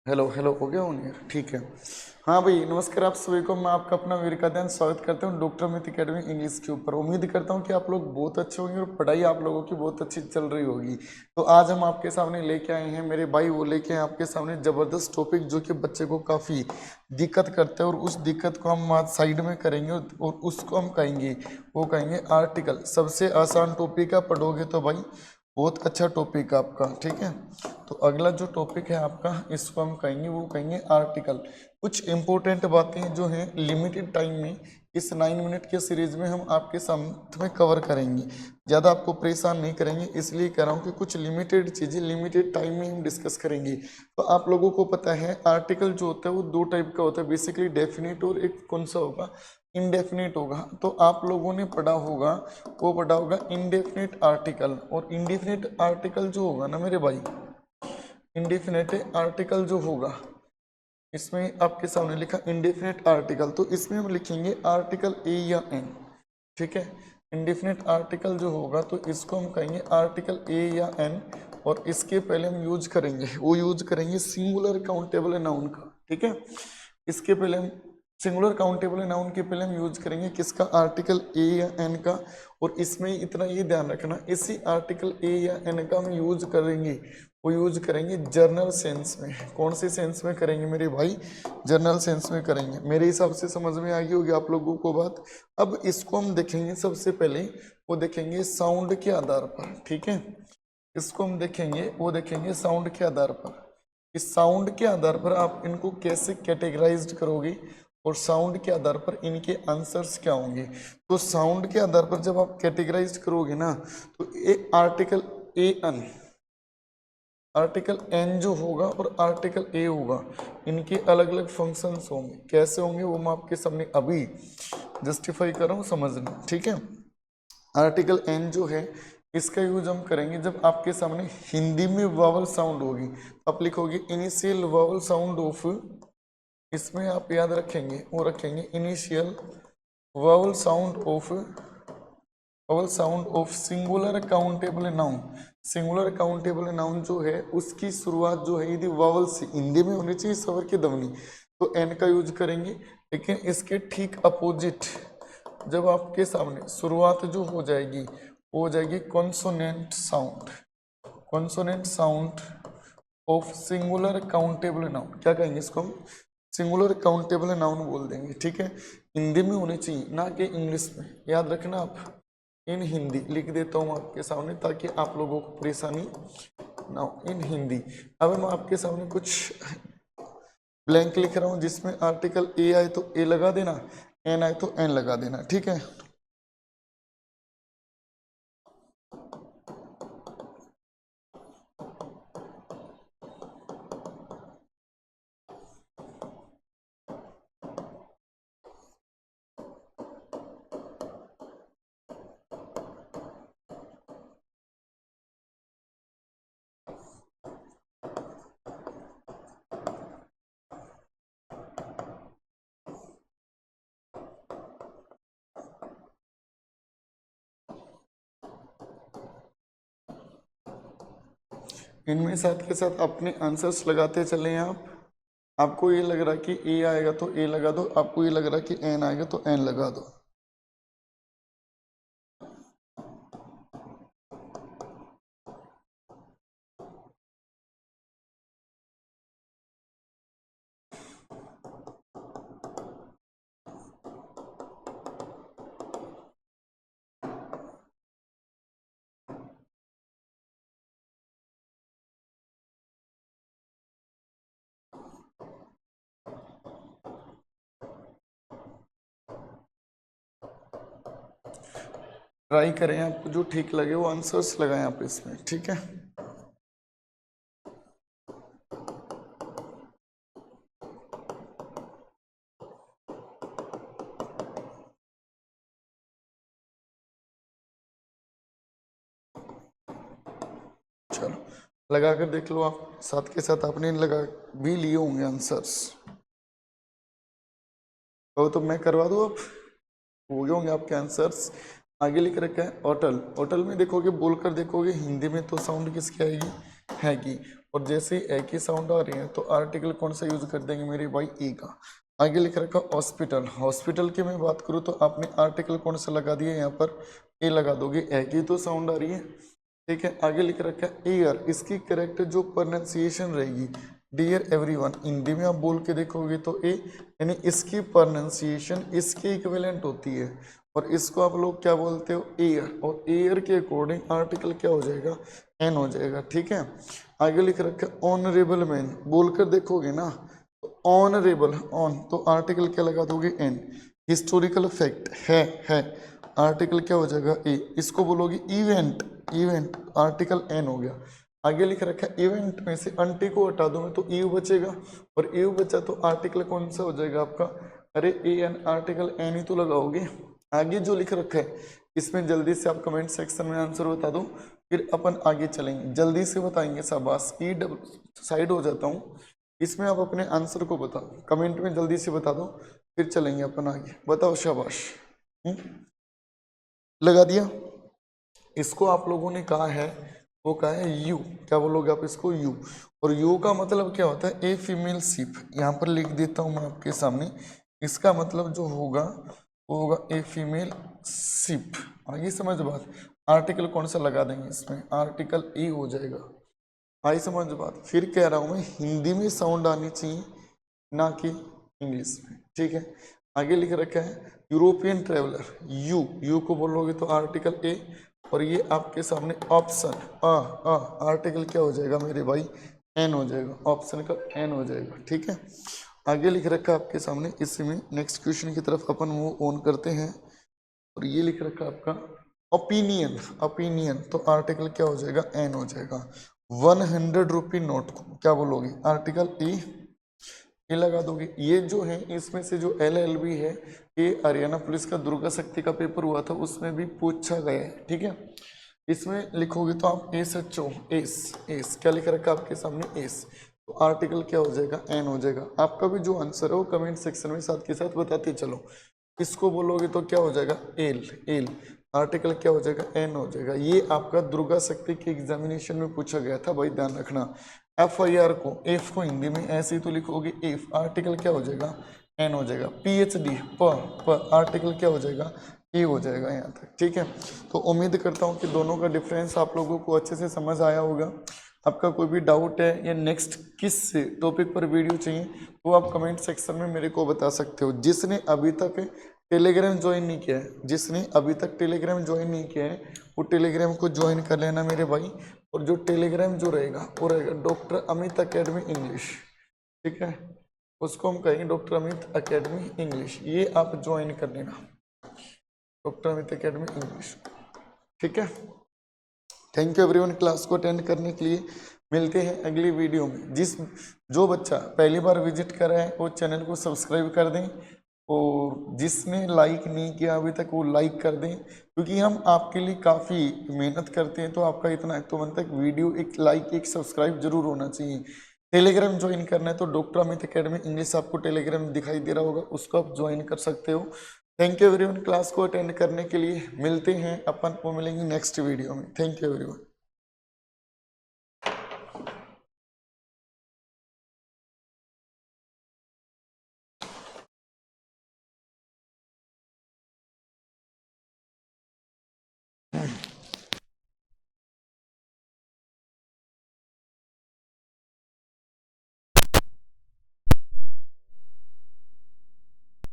Hello hello हो गया on air, ठीक है। हाँ भाई, नमस्कार आप सभी को। मैं आपका अपना वीर का ध्यान स्वागत करता हूँ डॉक्टर अमित अकेडमी इंग्लिश के ऊपर। उम्मीद करता हूँ कि आप लोग बहुत अच्छे होंगे और पढ़ाई आप लोगों की बहुत अच्छी चल रही होगी। तो आज हम आपके सामने लेके आए हैं मेरे भाई, वो लेके आए आपके सामने ज़बरदस्त टॉपिक जो कि बच्चे को काफ़ी दिक्कत करता है, और उस दिक्कत को हम आज साइड में करेंगे और उसको हम कहेंगे, वो कहेंगे आर्टिकल। सबसे आसान टॉपिक है, पढ़ोगे तो भाई बहुत अच्छा टॉपिक है आपका, ठीक है। तो अगला जो टॉपिक है आपका, इसको हम कहेंगे, वो कहेंगे आर्टिकल। कुछ इंपॉर्टेंट बातें जो हैं लिमिटेड टाइम में इस 9 मिनट के सीरीज में हम आपके साथ में कवर करेंगे। ज़्यादा आपको परेशान नहीं करेंगे, इसलिए कह रहा हूँ कि कुछ लिमिटेड चीज़ें लिमिटेड टाइम में हम डिस्कस करेंगे। तो आप लोगों को पता है आर्टिकल जो होता है वो दो टाइप का होता है बेसिकली, डेफिनेट और एक कौन सा होगा, इनडेफिनेट होगा। तो आप लोगों ने पढ़ा होगा, वो पढ़ा होगा इनडेफिनेट आर्टिकल। और इनडेफिनेट आर्टिकल जो होगा ना मेरे भाई, इंडेफिनेट आर्टिकल जो होगा, इसमें आपके सामने लिखा इंडेफिनेट आर्टिकल, तो इसमें हम लिखेंगे आर्टिकल ए या एन, ठीक है। इंडेफिनेट आर्टिकल जो होगा तो इसको हम कहेंगे आर्टिकल ए या एन। और इसके पहले हम यूज करेंगे, वो यूज करेंगे सिंगुलर काउंटेबल नाउन का, ठीक है। इसके पहले हम सिंगुलर काउंटेबल नाउन के पहले हम यूज करेंगे किसका, आर्टिकल ए या एन का। और इसमें इतना ये ध्यान रखना, इसी आर्टिकल ए या एन का हम यूज करेंगे, वो यूज करेंगे जर्नल सेंस में। कौन से सेंस में करेंगे मेरे भाई, जर्नल सेंस में करेंगे। मेरे हिसाब से समझ में आ गई होगी आप लोगों को बात। अब इसको हम देखेंगे, सबसे पहले वो देखेंगे साउंड के आधार पर, ठीक है। इसको हम देखेंगे, वो देखेंगे साउंड के आधार पर। इस साउंड के आधार पर आप इनको कैसे कैटेगराइज्ड करोगे, और साउंड के आधार पर इनके आंसर्स क्या होंगे। तो साउंड के आधार पर जब आप कैटेगराइज करोगे ना, तो एक article a an, article an जो होगा और आर्टिकल ए होगा, इनके अलग अलग फंक्शंस होंगे। कैसे होंगे वो मैं आपके सामने अभी जस्टिफाई कर रहा हूँ, समझना, ठीक है। आर्टिकल एन जो है, इसका यूज हम करेंगे जब आपके सामने हिंदी में वावल साउंड होगी। आप लिखोगे इनिशियल वावल साउंड ऑफ, इसमें आप याद रखेंगे, वो रखेंगे initial vowel sound of, vowel sound of singular countable noun. Singular countable noun जो है उसकी शुरुआत जो है यदि वावल से, हिंदी में होनी चाहिए स्वर की ध्वनि, तो एन का यूज करेंगे। लेकिन इसके ठीक अपोजिट, जब आपके सामने शुरुआत जो हो जाएगी, वो हो जाएगी consonant sound, consonant sound of singular countable noun. क्या कहेंगे इसको हम, सिंगुलर काउंटेबल नाउन बोल देंगे, ठीक है। हिंदी में होनी चाहिए, ना कि इंग्लिश में, याद रखना आप। इन हिंदी लिख देता हूँ आपके सामने ताकि आप लोगों को परेशानी ना हो, इन हिंदी। अब मैं आपके सामने कुछ ब्लैंक लिख रहा हूँ, जिसमें आर्टिकल ए आए तो ए लगा देना, एन आए तो एन लगा देना, ठीक है। इनमें साथ के साथ अपने आंसर्स लगाते चले आप। आपको ये लग रहा है कि ए आएगा तो ए लगा दो, आपको ये लग रहा है कि एन आएगा तो एन लगा दो। ट्राई करें, आपको जो ठीक लगे वो आंसर्स लगाएं आप इसमें, ठीक है। चलो लगा कर देख लो आप, साथ के साथ आपने लगा भी लिए होंगे आंसर्स। तो मैं करवा दूँ, आप हो गए होंगे आपके आंसर्स। आगे लिख रखा है होटल। होटल में देखोगे, बोलकर देखोगे हिंदी में तो साउंड किसकी आएगी, है की। और जैसे ही ए की साउंड आ रही है तो आर्टिकल कौन सा यूज कर देंगे मेरे भाई, ए का। आगे लिख रखा हॉस्पिटल, हॉस्पिटल की मैं बात करूँ तो आपने आर्टिकल कौन सा लगा दिया यहाँ पर, ए लगा दोगे, ए की तो साउंड आ रही है, ठीक है। आगे लिख रखा है एयर, इसकी करेक्ट जो प्रोनाउंसिएशन रहेगी, डियर एवरीवन, हिंदी में आप बोल के देखोगे तो ए, यानी इसकी प्रोनाउंसिएशन इसके इक्विवेलेंट होती है, और इसको आप लोग क्या बोलते हो, एयर, और एयर के अकॉर्डिंग आर्टिकल क्या हो जाएगा, एन हो जाएगा, ठीक है। आगे लिख रखा है ऑनरेबल मैन, बोलकर देखोगे ना तो ऑनरेबल, ऑन तो आर्टिकल क्या लगा दोगे, एन। हिस्टोरिकल फैक्ट है, आर्टिकल क्या हो जाएगा, ए। इसको बोलोगे इवेंट, इवेंट आर्टिकल एन हो गया। आगे लिख रखा है इवेंट में से अंटी को हटा दो मैं तो यू बचेगा, और यू बचा तो आर्टिकल कौन सा हो जाएगा आपका, अरे ए एन, आर्टिकल एन ही तो लगाओगे। आगे जो लिख रखा है इसमें जल्दी से आप कमेंट सेक्शन में आंसर बता दो, फिर अपन आगे चलेंगे, जल्दी से बताएंगे शाबाश, ई डबल साइड हो जाता हूँ, इसमें आप अपने आंसर को बताओ, कमेंट में जल्दी से बता दो, फिर चलेंगे अपन आगे, बताओ शाबाश। लगा दिया। इसको आप लोगों ने कहा है, वो कहा है यू, क्या बोलोगे आप इसको, यू, और यू का मतलब क्या होता है, ए फीमेल शिप, यहाँ पर लिख देता हूँ मैं आपके सामने, इसका मतलब जो होगा वो होगा ए फीमेल शिप। आगे समझ बात, आर्टिकल कौन सा लगा देंगे इसमें, आर्टिकल ए हो जाएगा, आई समझ बात। फिर कह रहा हूँ मैं हिंदी में साउंड आनी चाहिए ना कि इंग्लिश में, ठीक है। आगे लिख रखा है यूरोपियन ट्रेवलर, यू को बोलोगे तो आर्टिकल ए, और ये आपके सामने ऑप्शन आर्टिकल क्या हो जाएगा मेरे भाई, एन हो जाएगा, ऑप्शन का एन हो जाएगा, ठीक है। आगे लिख रखा है आपके सामने, इसी में नेक्स्ट क्वेश्चन की तरफ अपन वो ऑन करते हैं, और ये लिख रखा है आपका ओपिनियन, ओपिनियन तो आर्टिकल क्या हो जाएगा, एन हो जाएगा। 100 रुपी नोट को क्या बोलोगे, आर्टिकल ई, ये लगा दोगे। ये जो है इसमें से जो LLB है, ये हरियाणा पुलिस का दुर्गा शक्ति का पेपर हुआ था उसमें भी पूछा गया है, ठीक है। इसमें लिखोगे तो आप SHO, एस क्या लिख रखा है आपके सामने, एस, तो आर्टिकल क्या हो जाएगा, एन हो जाएगा। आपका भी जो आंसर है वो कमेंट सेक्शन में साथ के साथ बताते चलो। इसको बोलोगे तो क्या हो जाएगा, एल, आर्टिकल क्या हो जाएगा, एन हो जाएगा। ये आपका दुर्गा शक्ति के एग्जामिनेशन में पूछा गया था भाई, ध्यान रखना। FIR को, एफ को हिंदी में ऐसे ही तो लिखोगे एफ, आर्टिकल क्या हो जाएगा, एन हो जाएगा। PhD प आर्टिकल क्या हो जाएगा, ए हो जाएगा यहाँ तक, ठीक है। तो उम्मीद करता हूँ कि दोनों का डिफरेंस आप लोगों को अच्छे से समझ आया होगा। आपका कोई भी डाउट है या नेक्स्ट किस टॉपिक पर वीडियो चाहिए तो आप कमेंट सेक्शन में मेरे को बता सकते हो। जिसने अभी तक टेलीग्राम ज्वाइन नहीं किया है, जिसने अभी तक टेलीग्राम ज्वाइन नहीं किया है वो टेलीग्राम को ज्वाइन कर लेना मेरे भाई। और जो टेलीग्राम जो रहेगा वो रहेगा डॉक्टर अमित अकेडमी इंग्लिश, ठीक है, उसको हम कहेंगे डॉक्टर अमित अकेडमी इंग्लिश, ये आप ज्वाइन कर लेना, डॉक्टर अमित अकेडमी इंग्लिश, ठीक है। थैंक यू एवरीवन क्लास को अटेंड करने के लिए। मिलते हैं अगली वीडियो में। जो बच्चा पहली बार विजिट कर रहा है वो चैनल को सब्सक्राइब कर दें, और जिसने लाइक नहीं किया अभी तक वो लाइक कर दें, क्योंकि हम आपके लिए काफ़ी मेहनत करते हैं। तो आपका इतना तो मन तक वीडियो एक लाइक एक सब्सक्राइब जरूर होना चाहिए। टेलीग्राम ज्वाइन करना है तो डॉक्टर अमित अकेडमी इंग्लिश आपको टेलीग्राम दिखाई दे रहा होगा, उसको आप ज्वाइन कर सकते हो। थैंक यू एवरीवन क्लास को अटेंड करने के लिए। मिलते हैं अपन को मिलेंगे नेक्स्ट वीडियो में। Thank you everyone.